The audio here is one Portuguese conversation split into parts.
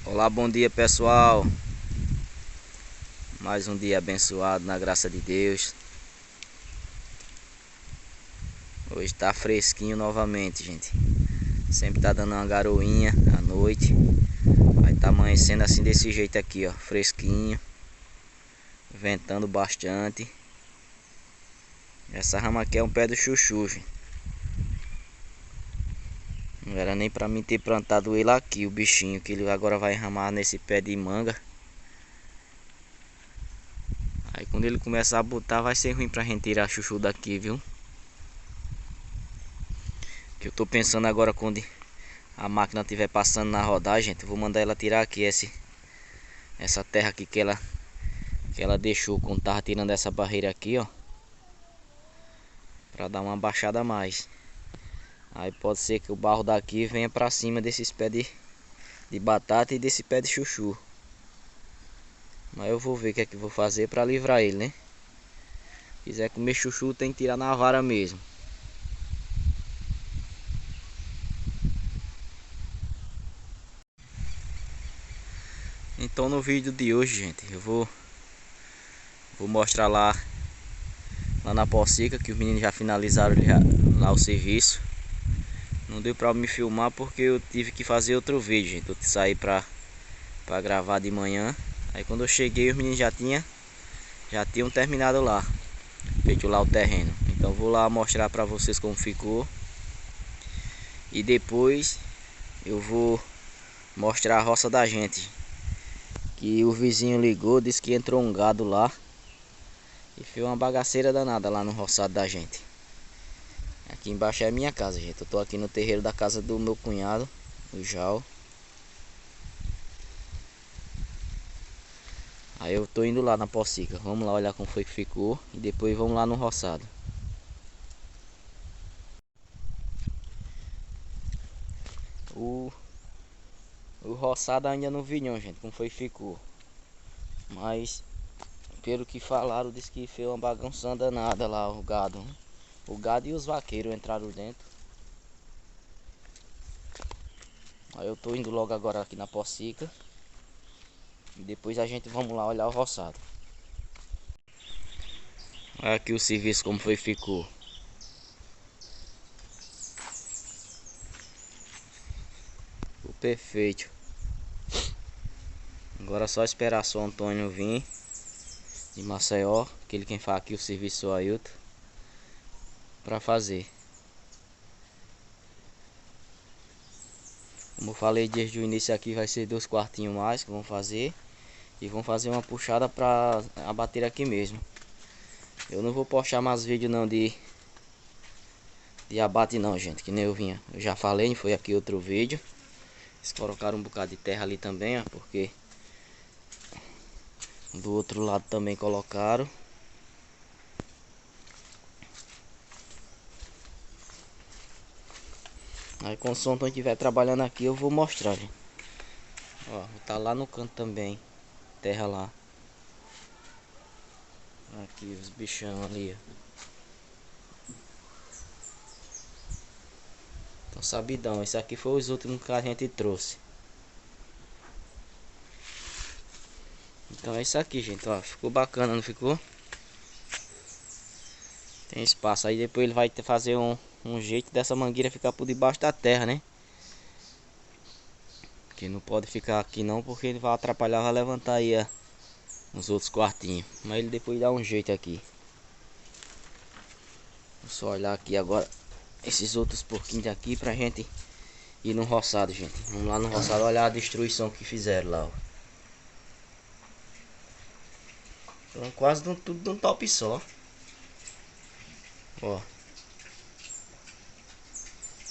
Olá, bom dia pessoal. Mais um dia abençoado na graça de Deus. Hoje tá fresquinho novamente, gente. Sempre tá dando uma garoinha à noite. Vai tá amanhecendo assim desse jeito aqui, ó, fresquinho, ventando bastante. Essa rama aqui é um pé do chuchu, gente. Não era nem pra mim ter plantado ele aqui, o bichinho, que ele agora vai ramar nesse pé de manga. Aí quando ele começar a botar, vai ser ruim pra gente tirar chuchu daqui, viu? Que eu tô pensando agora, quando a máquina estiver passando na rodagem, gente, eu vou mandar ela tirar aqui essa terra aqui que ela deixou quando tava tirando essa barreira aqui, ó, pra dar uma baixada a mais. Aí pode ser que o barro daqui venha pra cima desses pés de batata e desse pé de chuchu. Mas eu vou ver o que é que eu vou fazer pra livrar ele, né? Se quiser comer chuchu, tem que tirar na vara mesmo. Então no vídeo de hoje, gente, eu vou mostrar lá na pocica, que os meninos já finalizaram lá o serviço. Não deu pra me filmar porque eu tive que fazer outro vídeo, gente. Eu saí pra gravar de manhã. Aí quando eu cheguei, os meninos já tinham terminado lá, feito lá o terreno. Então vou lá mostrar pra vocês como ficou. E depois eu vou mostrar a roça da gente, que o vizinho ligou, disse que entrou um gado lá e fez uma bagaceira danada lá no roçado da gente. Aqui embaixo é a minha casa, gente. Eu tô aqui no terreiro da casa do meu cunhado, o Jal. Aí eu tô indo lá na pocica. Vamos lá olhar como foi que ficou e depois vamos lá no roçado. O roçado ainda não vi não, gente, como foi que ficou. Mas pelo que falaram, disse que fez uma bagunça danada lá o gado, né? O gado e os vaqueiros entraram dentro. Aí eu tô indo logo agora aqui na pocica. E depois a gente vamos lá olhar o roçado. Olha aqui o serviço como foi que ficou. Ficou perfeito. Agora é só esperar o Antônio vir de Maceió, aquele quem faz aqui o serviço, o Ailton, pra fazer. Como eu falei desde o início, aqui vai ser 2 quartinhos mais que vão fazer. E vão fazer uma puxada pra abater aqui mesmo. Eu não vou postar mais vídeo não de abate não, gente, que nem eu vinha. Eu já falei, foi aqui outro vídeo. Eles colocaram um bocado de terra ali também, ó, porque do outro lado também colocaram. Aí quando o Sonton estiver trabalhando aqui, eu vou mostrar, gente. Ó, tá lá no canto também, terra lá. Aqui os bichão ali, ó. Então sabidão, esse aqui foi os últimos que a gente trouxe. Então é isso aqui, gente, ó, ficou bacana, não ficou? Tem espaço, aí depois ele vai fazer um jeito dessa mangueira ficar por debaixo da terra, né? Que não pode ficar aqui não, porque ele vai atrapalhar, vai levantar aí os outros quartinhos. Mas ele depois dá um jeito aqui. Vou só olhar aqui agora esses outros porquinhos aqui pra gente ir no roçado, gente. Vamos lá no roçado olhar a destruição que fizeram lá, ó. Então, quase tudo de um top só. Ó.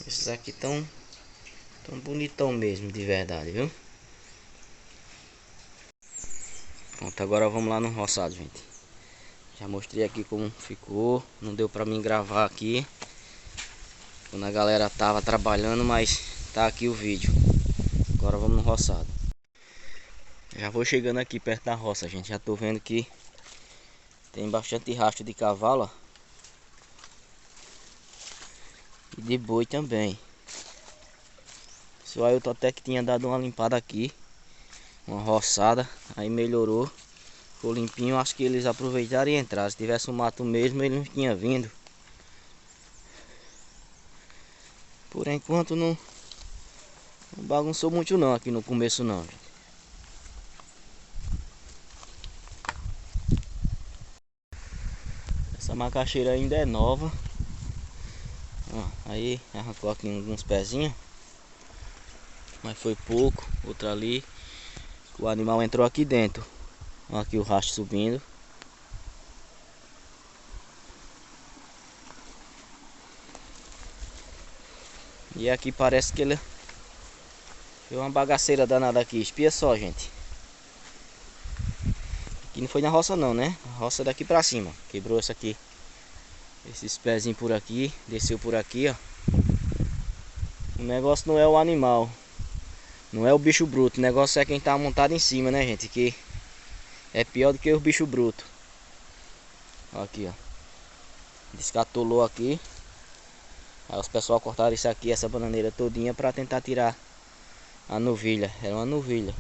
Esses aqui tão bonitão mesmo, de verdade, viu? Pronto, agora vamos lá no roçado, gente. Já mostrei aqui como ficou. Não deu pra mim gravar aqui quando a galera tava trabalhando, mas tá aqui o vídeo. Agora vamos no roçado. Já vou chegando aqui perto da roça, gente. Já tô vendo que tem bastante rastro de cavalo, ó. E de boi também. O Ailton até que tinha dado uma limpada aqui, uma roçada, aí melhorou, ficou limpinho. Acho que eles aproveitaram e entraram. Se tivesse um mato mesmo, ele não tinha vindo. Por enquanto não bagunçou muito não aqui no começo não, gente. Essa macaxeira ainda é nova. Ó, aí arrancou aqui alguns pezinhos, mas foi pouco. Outra ali, o animal entrou aqui dentro. Ó, aqui o rastro subindo. E aqui parece que ele foi uma bagaceira danada aqui. Espia só, gente. Aqui não foi na roça não, né? A roça daqui pra cima. Quebrou isso aqui. Esses pezinhos por aqui. Desceu por aqui, ó. O negócio não é o animal. Não é o bicho bruto. O negócio é quem tá montado em cima, né, gente? Que é pior do que o bicho bruto. Ó, aqui, ó. Descatolou aqui. Aí os pessoal cortaram isso aqui, essa bananeira todinha, pra tentar tirar a novilha. Era uma novilha.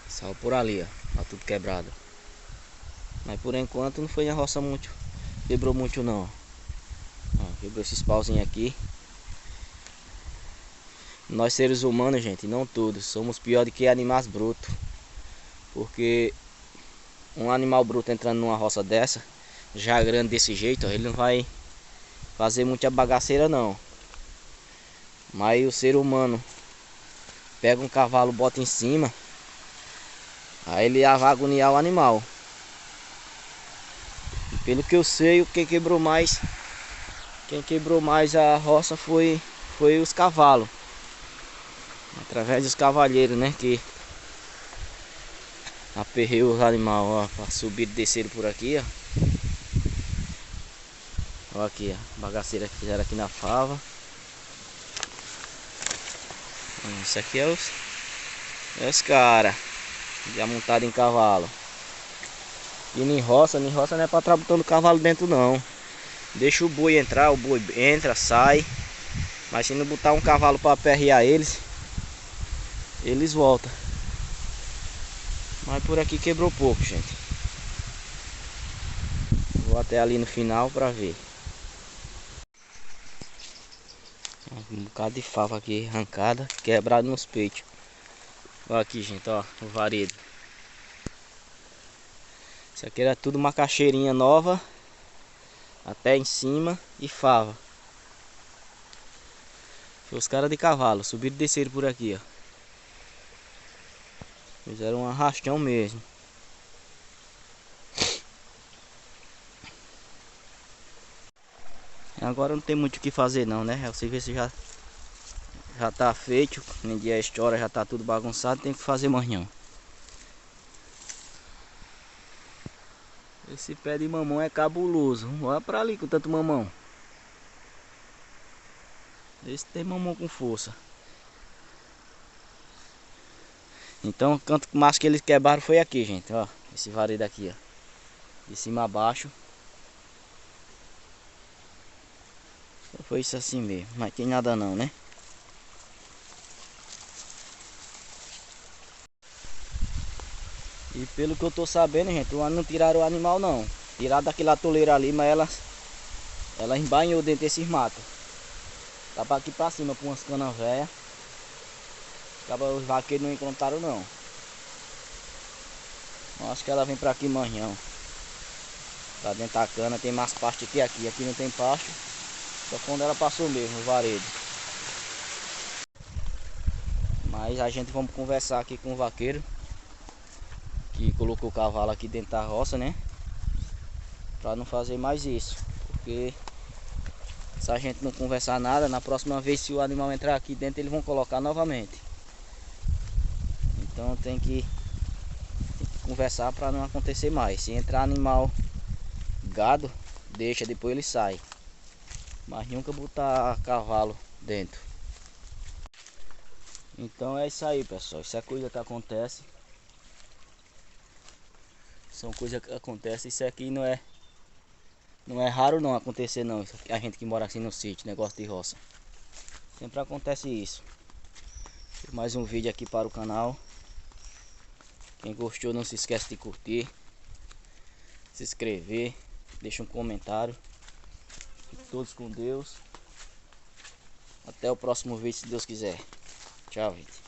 Saiu por ali, ó. Tá tudo quebrado. Mas por enquanto não foi na roça muito. Quebrou muito não. Ó, quebrou esses pauzinhos aqui. Nós seres humanos, gente, não todos, somos pior do que animais brutos. Porque um animal bruto entrando numa roça dessa, já grande desse jeito, ó, ele não vai fazer muita bagaceira não. Mas o ser humano pega um cavalo, bota em cima, aí ele vai agoniar o animal. E pelo que eu sei, quem quebrou mais a roça foi os cavalos. Através dos cavalheiros, né, que aperreou os animais, ó, pra subir e descer por aqui, ó. Ó aqui, ó, bagaceira que fizeram aqui na fava. Isso aqui é os caras já montados em cavalo. E em roça não é pra estar botando o cavalo dentro não. Deixa o boi entrar, o boi entra, sai. Mas se não botar um cavalo pra aperrear eles voltam. Mas por aqui quebrou pouco, gente. Vou até ali no final pra ver. Um bocado de fava aqui arrancada, quebrado nos peitos. Olha aqui, gente, ó, o varedo. Isso aqui era tudo macaxeirinha nova, até em cima, e fava. Foi os caras de cavalo, subiram e desceram por aqui, ó. Fizeram um arrastão mesmo. Agora não tem muito o que fazer não, né? O serviço já tá feito. Nem dia a história já tá tudo bagunçado. Tem que fazer manhã. Esse pé de mamão é cabuloso. Olha pra ali com tanto mamão. Esse tem mamão com força. Então o canto mais que eles quebraram foi aqui, gente, ó. Esse varedo aqui, ó. De cima a baixo. Só foi isso assim mesmo. Mas tem nada não, né? E pelo que eu tô sabendo, gente, não tiraram o animal não. Tiraram daquela atoleira ali, mas ela embainhou dentro desses matos. Tá pra aqui pra cima, com umas canas velhas. Os vaqueiros não encontraram não. Eu acho que ela vem pra aqui amanhã. Tá dentro da cana, tem mais pasto que aqui. Aqui não tem pasto. Só quando ela passou mesmo, o varedo. Mas a gente vamos conversar aqui com o vaqueiro que colocou o cavalo aqui dentro da roça, né? Pra não fazer mais isso. Porque se a gente não conversar nada, na próxima vez se o animal entrar aqui dentro, eles vão colocar novamente. Então tem que conversar para não acontecer mais. Se entrar animal gado, deixa, depois ele sai. Mas nunca botar cavalo dentro. Então é isso aí, pessoal. Isso é coisa que acontece. São coisas que acontecem. Isso aqui não é raro não acontecer não. A gente que mora assim no sítio, negócio de roça. Sempre acontece isso. Mais um vídeo aqui para o canal. Quem gostou, não se esquece de curtir, se inscrever, deixa um comentário. Fiquem todos com Deus. Até o próximo vídeo, se Deus quiser. Tchau, gente.